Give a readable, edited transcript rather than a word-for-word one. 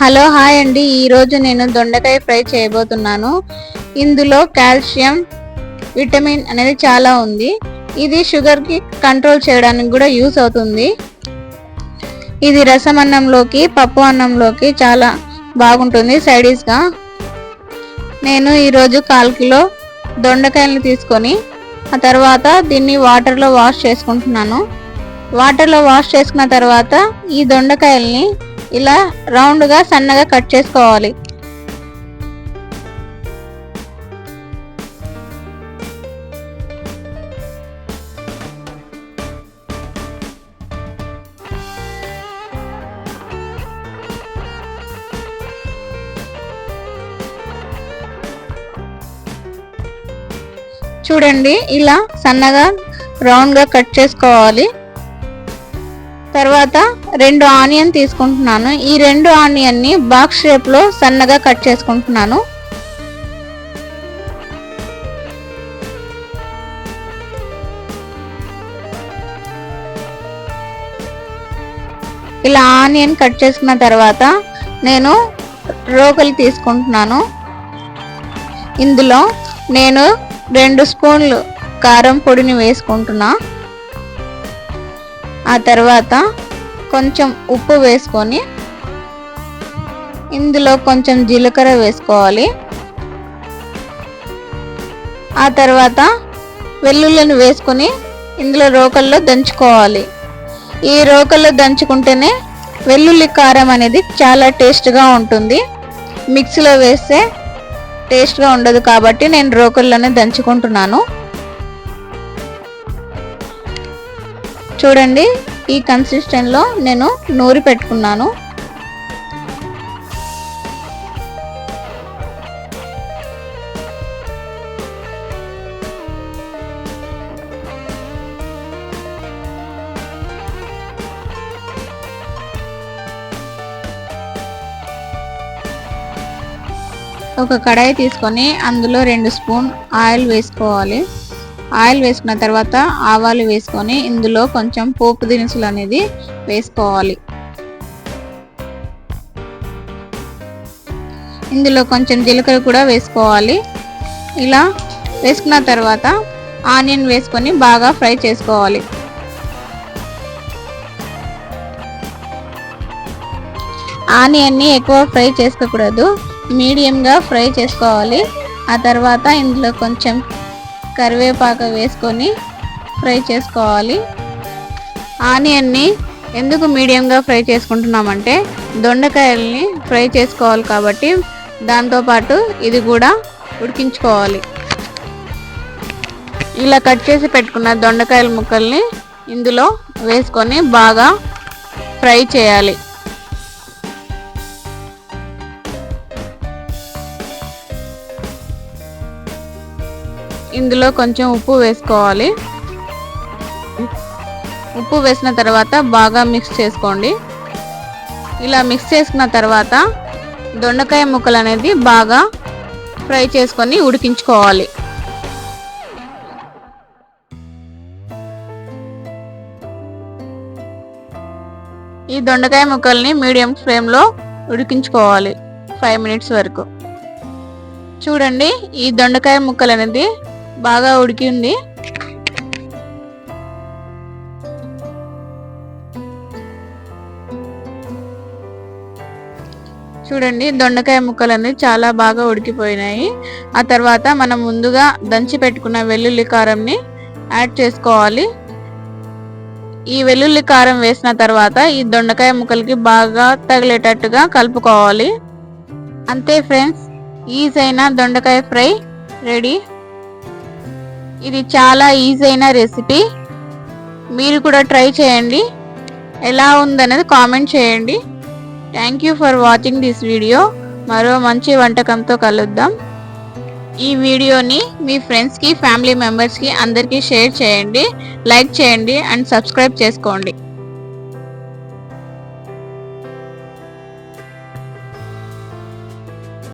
Hello hi అండి, ఈరోజు నేను దొండకాయ ఫ్రై చేయబోతున్నాను. ఇందులో కాల్షియం, విటమిన్ అనేది చాలా ఉంది. ఇది షుగర్కి కంట్రోల్ చేయడానికి కూడా యూస్ అవుతుంది. ఇది రసం అన్నంలోకి, పప్పు అన్నంలోకి చాలా బాగుంటుంది సైడిష్గా. నేను ఈరోజు 1/4 కిలో దొండకాయలను తీసుకొని ఆ తర్వాత దీన్ని వాటర్లో వాష్ చేసుకుంటున్నాను. వాటర్లో వాష్ చేసుకున్న తర్వాత ఈ దొండకాయల్ని ఇలా రౌండ్గా సన్నగా కట్ చేసుకోవాలి. చూడండి, ఇలా సన్నగా రౌండ్గా కట్ చేసుకోవాలి. తర్వాత 2 ఆనియన్ తీసుకుంటున్నాను. ఈ 2 ఆనియన్ని బాక్స్ షేప్లో సన్నగా కట్ చేసుకుంటున్నాను. ఇలా ఆనియన్ కట్ చేసుకున్న తర్వాత నేను రోకలి తీసుకుంటున్నాను. ఇందులో నేను 2 స్పూన్లు కారం పొడిని వేసుకుంటున్నా. ఆ తర్వాత కొంచెం ఉప్పు వేసుకొని ఇందులో కొంచెం జీలకర్ర వేసుకోవాలి. ఆ తర్వాత వెల్లుల్లిని వేసుకొని ఇందులో రోకల్లో దంచుకోవాలి. ఈ రోకల్లో దంచుకుంటేనే వెల్లుల్లి కారం అనేది చాలా టేస్ట్గా ఉంటుంది. మిక్సీలో వేస్తే టేస్ట్గా ఉండదు కాబట్టి నేను రోకల్లోనే దంచుకుంటున్నాను. చూడండి, ఈ కన్సిస్టెన్సీలో నేను నూరి పెట్టుకున్నాను. ఒక కడాయి తీసుకొని అందులో 2 స్పూన్ ఆయిల్ వేసుకోవాలి. ఆయిల్ వేసుకున్న తర్వాత ఆవాలు వేసుకొని ఇందులో కొంచెం పోపు దినుసులు అనేది వేసుకోవాలి. ఇందులో కొంచెం జీలకర్ర కూడా వేసుకోవాలి. ఇలా వేసుకున్న తర్వాత ఆనియన్ వేసుకొని బాగా ఫ్రై చేసుకోవాలి. ఆనియన్ని ఎక్కువ ఫ్రై చేసుకోకూడదు, మీడియంగా ఫ్రై చేసుకోవాలి. ఆ తర్వాత ఇందులో కొంచెం కరివేపాకు వేసుకొని ఫ్రై చేసుకోవాలి. ఆనియన్ని ఎందుకు మీడియంగా ఫ్రై చేసుకుంటున్నామంటే దొండకాయల్ని ఫ్రై చేసుకోవాలి కాబట్టి దాంతోపాటు ఇది కూడా ఉడికించుకోవాలి. ఇలా కట్ చేసి పెట్టుకున్న దొండకాయల ముక్కల్ని ఇందులో వేసుకొని బాగా ఫ్రై చేయాలి. ఇందులో కొంచెం ఉప్పు వేసుకోవాలి. ఉప్పు వేసిన తర్వాత బాగా మిక్స్ చేసుకోండి. ఇలా మిక్స్ చేసుకున్న తర్వాత దొండకాయ ముక్కలు అనేది బాగా ఫ్రై చేసుకొని ఉడికించుకోవాలి. ఈ దొండకాయ ముక్కల్ని మీడియం ఫ్లేమ్లో ఉడికించుకోవాలి 5 మినిట్స్ వరకు. చూడండి, ఈ దొండకాయ ముక్కలు అనేది బాగా ఉడికింది. చూడండి, దొండకాయ ముక్కలు అనేది చాలా బాగా ఉడికిపోయినాయి. ఆ తర్వాత మనం ముందుగా దంచి పెట్టుకున్న వెల్లుల్లి కారంని యాడ్ చేసుకోవాలి. ఈ వెల్లుల్లి కారం వేసిన తర్వాత ఈ దొండకాయ ముక్కలకి బాగా తగిలేటట్టుగా కలుపుకోవాలి. అంతే ఫ్రెండ్స్, ఈజీ అయిన దొండకాయ ఫ్రై రెడీ. ఇది చాలా ఈజీ అయిన రెసిపీ, మీరు కూడా ట్రై చేయండి. ఎలా ఉందనేది కామెంట్ చేయండి. Thank you for watching this video. మరో మంచి వంటకంతో కలుద్దాం. ఈ వీడియోని మీ ఫ్రెండ్స్కి, ఫ్యామిలీ మెంబర్స్కి అందరికీ షేర్ చేయండి, లైక్ చేయండి అండ్ సబ్స్క్రైబ్ చేసుకోండి.